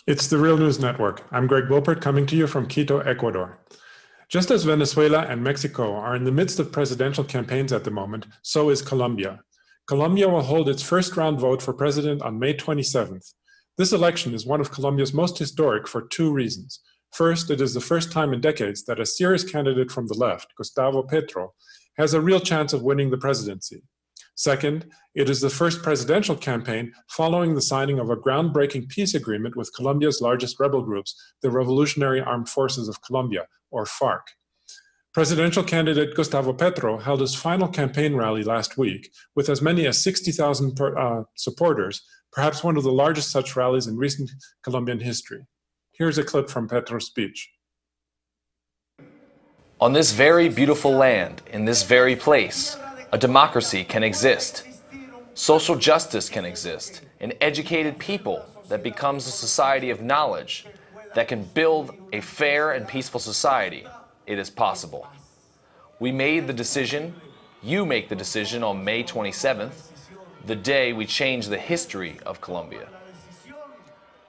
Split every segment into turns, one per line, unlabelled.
It's the Real News Network. I'm Greg Wilpert coming to you from Quito, Ecuador. Just as Venezuela and Mexico are in the midst of presidential campaigns at the moment, so is Colombia. Colombia will hold its first round vote for president on May 27th. This election is one of Colombia's most historic for two reasons. First, it is the first time in decades that a serious candidate from the left, Gustavo Petro, has a real chance of winning the presidency. Second, it is the first presidential campaign following the signing of a groundbreaking peace agreement with Colombia's largest rebel groups, the Revolutionary Armed Forces of Colombia, or FARC. Presidential candidate Gustavo Petro held his final campaign rally last week with as many as 60,000 supporters, perhaps one of the largest such rallies in recent Colombian history. Here's a clip from Petro's speech.
On this very beautiful land, in this very place, a democracy can exist. Social justice can exist. An educated people that becomes a society of knowledge that can build a fair and peaceful society. It is possible. We made the decision, you make the decision on May 27th, the day we change the history of Colombia.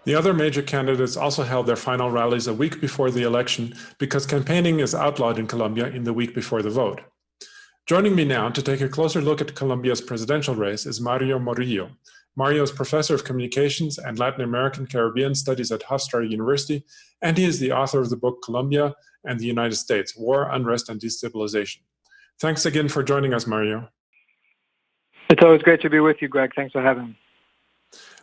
The other major candidates also held their final rallies a week before the election because campaigning is outlawed in Colombia in the week before the vote. Joining me now to take a closer look at Colombia's presidential race is Mario Murillo. Mario is professor of communications and Latin American Caribbean studies at Hofstra University, and he is the author of the book Colombia and the United States, War, Unrest, and Destabilization. Thanks again for joining us, Mario.
It's always great to be with you, Greg. Thanks for having me.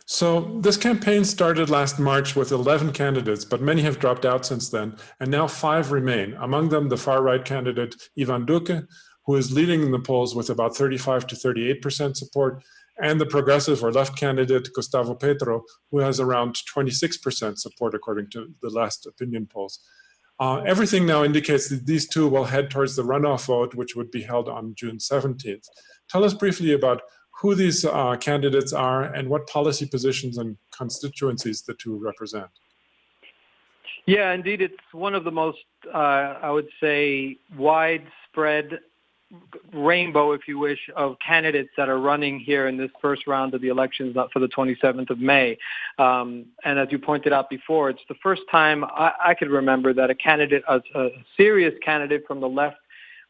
So this campaign started last March with 11 candidates, but many have dropped out since then, and now 5 remain, among them the far-right candidate Iván Duque, who is leading in the polls with about 35 to 38% support, and the progressive or left candidate Gustavo Petro, who has around 26% support according to the last opinion polls. Everything now indicates that these two will head towards the runoff vote, which would be held on June 17th. Tell us briefly about who these candidates are and what policy positions and constituencies the two represent.
Yeah, indeed, it's one of the most, I would say, widespread rainbow, if you wish, of candidates that are running here in this first round of the elections for the 27th of May. And as you pointed out before, it's the first time I could remember that a candidate, a serious candidate from the left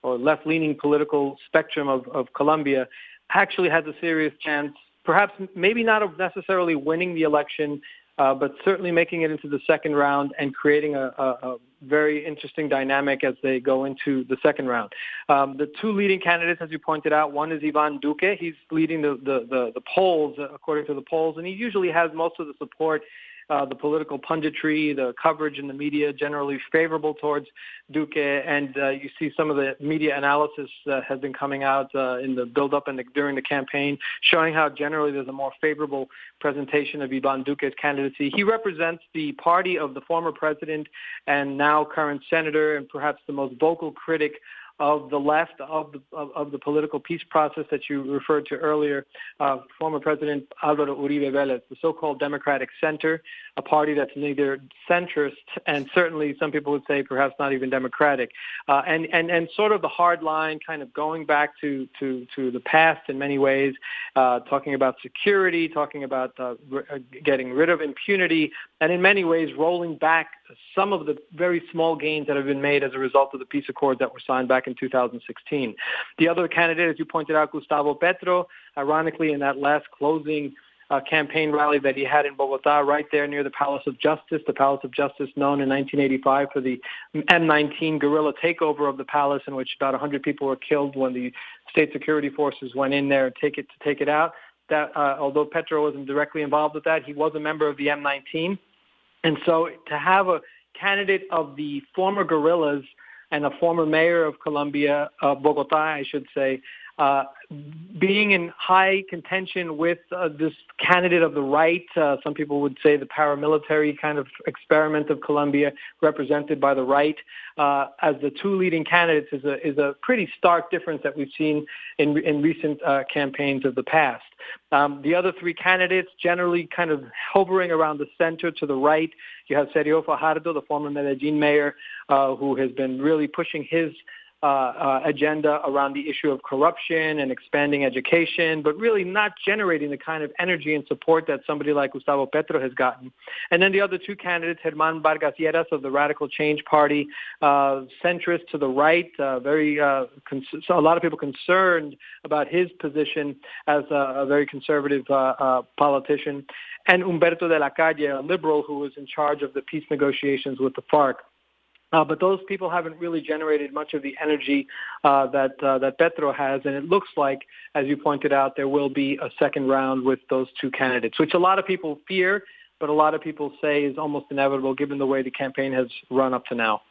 or left-leaning political spectrum of Colombia actually has a serious chance, perhaps maybe not of necessarily winning the election, but certainly making it into the second round and creating a very interesting dynamic as they go into the second round. The two leading candidates, as you pointed out, one is Iván Duque. He's leading the polls, according to the polls, and he usually has most of the support, the political punditry, the coverage in the media generally favorable towards Duque, and you see some of the media analysis that has been coming out in the build-up and during the campaign, showing how generally there's a more favorable presentation of Iván Duque's candidacy. He represents the party of the former president and now current senator, and perhaps the most vocal critic of the left, of the political peace process that you referred to earlier, former President Álvaro Uribe Vélez, the so-called Democratic Center, a party that's neither centrist and certainly some people would say perhaps not even democratic, and sort of the hard line, kind of going back to the past in many ways, talking about security, talking about getting rid of impunity, and in many ways rolling back some of the very small gains that have been made as a result of the peace accords that were signed back in 2016. The other candidate, as you pointed out, Gustavo Petro, ironically in that last closing campaign rally that he had in Bogota, right there near the Palace of Justice known in 1985 for the M19 guerrilla takeover of the palace, in which about 100 people were killed when the state security forces went in there to take it out. That although Petro wasn't directly involved with that, he was a member of the M19. And so to have a candidate of the former guerrillas and a former mayor of Colombia, Bogota, I should say, being in high contention with this candidate of the right, some people would say the paramilitary kind of experiment of Colombia represented by the right, as the two leading candidates is a pretty stark difference that we've seen in recent campaigns of the past. The other three candidates generally kind of hovering around the center to the right. You have Sergio Fajardo, the former Medellin mayor, who has been really pushing his agenda around the issue of corruption and expanding education, but really not generating the kind of energy and support that somebody like Gustavo Petro has gotten. And then the other two candidates, Germán Vargas Lleras of the Radical Change Party, centrist to the right, so a lot of people concerned about his position as a very conservative politician, and Humberto de la Calle, a liberal who was in charge of the peace negotiations with the FARC. But those people haven't really generated much of the energy that Petro has, and it looks like, as you pointed out, there will be a second round with those two candidates, which a lot of people fear, but a lot of people say is almost inevitable given the way the campaign has run up to now.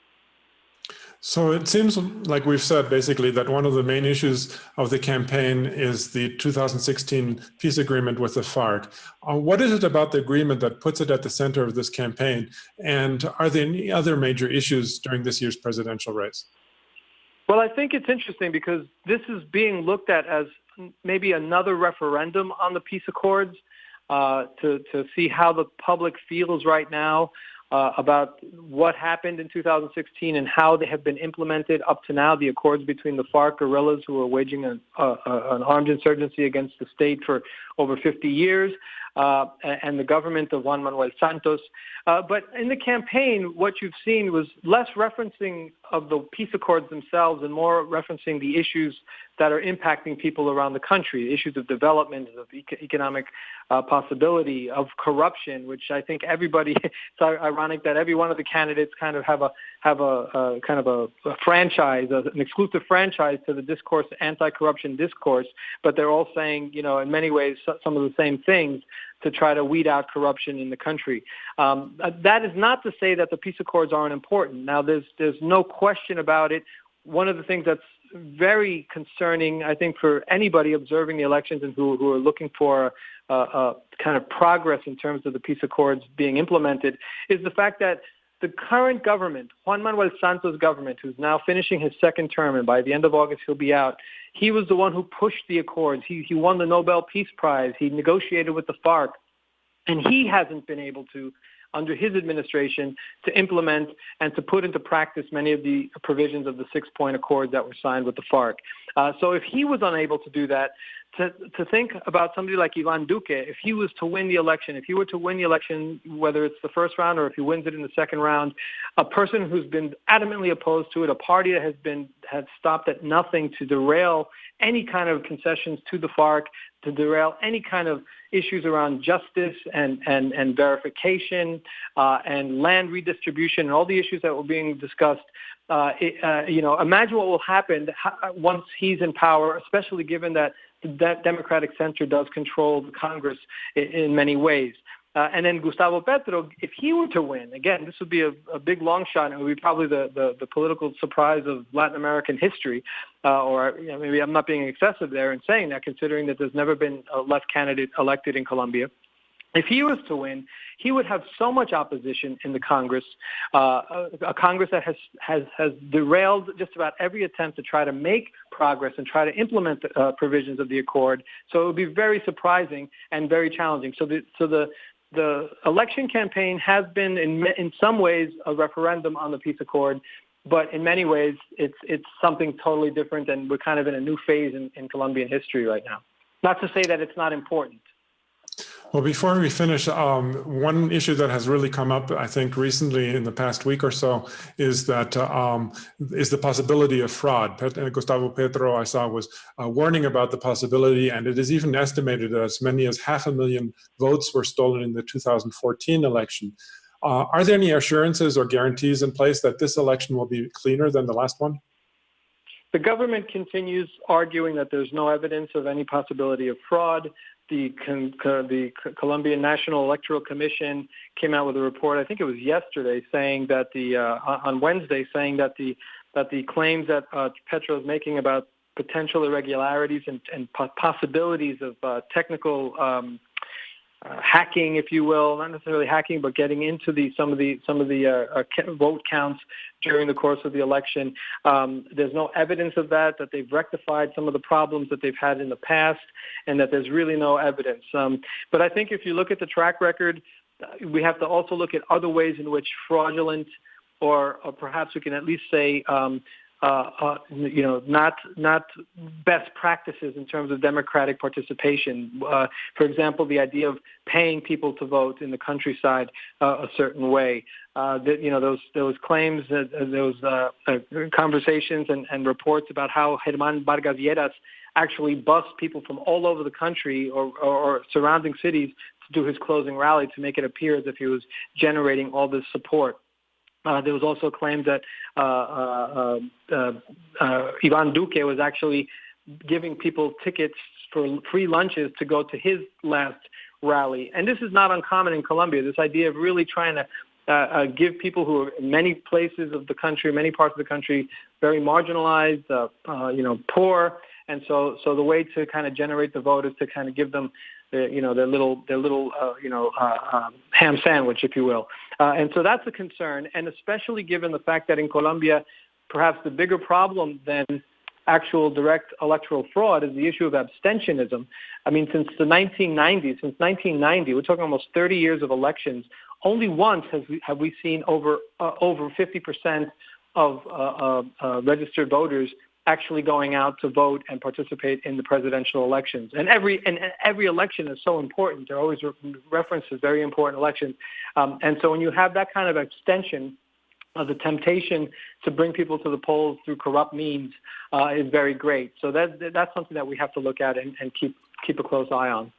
So it seems like we've said basically that one of the main issues of the campaign is the 2016 peace agreement with the FARC. What is it about the agreement that puts it at the center of this campaign? And are there any other major issues during this year's presidential race?
Well, I think it's interesting because this is being looked at as maybe another referendum on the peace accords to see how the public feels right now about what happened in 2016 and how they have been implemented up to now, the accords between the FARC guerrillas who are waging an armed insurgency against the state for over 50 years, and the government of Juan Manuel Santos. But in the campaign, what you've seen was less referencing of the peace accords themselves and more referencing the issues that are impacting people around the country, issues of development, of economic possibility, of corruption, which I think everybody, it's ironic that every one of the candidates kind of have a franchise, an exclusive franchise to the discourse, anti-corruption discourse, but they're all saying, in many ways, some of the same things to try to weed out corruption in the country. That is not to say that the peace accords aren't important. Now, there's no question about it. One of the things that's very concerning, I think, for anybody observing the elections and who are looking for a kind of progress in terms of the peace accords being implemented, is the fact that the current government, Juan Manuel Santos' government, who's now finishing his second term, and by the end of August he'll be out, he was the one who pushed the accords. He won the Nobel Peace Prize. He negotiated with the FARC, and he hasn't been able to, under his administration, to implement and to put into practice many of the provisions of the 6-point accord that were signed with the FARC. So if he was unable to do that, to think about somebody like Iván Duque, if he was to win the election, whether it's the first round or if he wins it in the second round, a person who's been adamantly opposed to it, a party that has stopped at nothing to derail any kind of concessions to the FARC, to derail any kind of issues around justice and verification and land redistribution and all the issues that were being discussed. Imagine what will happen once he's in power, especially given that the Democratic center does control the Congress in many ways. And then Gustavo Petro, if he were to win, again, this would be a big long shot, and it would be probably the political surprise of Latin American history. Maybe I'm not being excessive there in saying that, considering that there's never been a left candidate elected in Colombia. If he was to win, he would have so much opposition in the Congress, a Congress that has derailed just about every attempt to try to make progress and try to implement the provisions of the accord. So it would be very surprising and very challenging. So the election campaign has been, in some ways, a referendum on the peace accord, but in many ways, it's something totally different, and we're kind of in a new phase in Colombian history right now. Not to say that it's not important.
Well, before we finish, one issue that has really come up, I think, recently in the past week or so is that is the possibility of fraud. Gustavo Petro, I saw, was warning about the possibility, and it is even estimated that as many as 500,000 votes were stolen in the 2014 election. Are there any assurances or guarantees in place that this election will be cleaner than the last one?
The government continues arguing that there's no evidence of any possibility of fraud. The Colombian National Electoral Commission came out with a report, I think it was yesterday, saying that on Wednesday, saying that the claims that Petro is making about potential irregularities and possibilities of technical hacking, if you will, not necessarily hacking, but getting into some of the vote counts during the course of the election. There's no evidence of that they've rectified some of the problems that they've had in the past, and that there's really no evidence. But I think if you look at the track record, we have to also look at other ways in which fraudulent or perhaps we can at least say not best practices in terms of democratic participation. For example, the idea of paying people to vote in the countryside a certain way. Those claims, those conversations and reports about how Germán Vargas Lleras actually bussed people from all over the country or surrounding cities to do his closing rally to make it appear as if he was generating all this support. There was also claimed that Ivan Duque was actually giving people tickets for free lunches to go to his last rally. And this is not uncommon in Colombia, this idea of really trying to give people who are in many places of the country, many parts of the country, very marginalized, poor. And so the way to kind of generate the vote is to kind of give them their little ham sandwich, if you will. And so that's a concern, and especially given the fact that in Colombia, perhaps the bigger problem than actual direct electoral fraud is the issue of abstentionism. I mean, since 1990, we're talking almost 30 years of elections, only once have we seen over 50% of registered voters actually going out to vote and participate in the presidential elections. And every election is so important. There are always references, very important elections. And so when you have that kind of abstention, the temptation to bring people to the polls through corrupt means is very great. So that's something that we have to look at and keep a close eye on.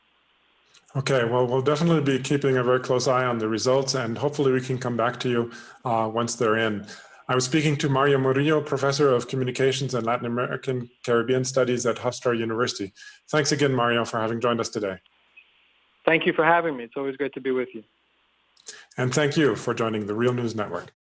Okay, well, we'll definitely be keeping a very close eye on the results, and hopefully we can come back to you once they're in. I was speaking to Mario Murillo, Professor of Communications and Latin American Caribbean Studies at Hofstra University. Thanks again, Mario, for having joined us today.
Thank you for having me. It's always great to be with you.
And thank you for joining the Real News Network.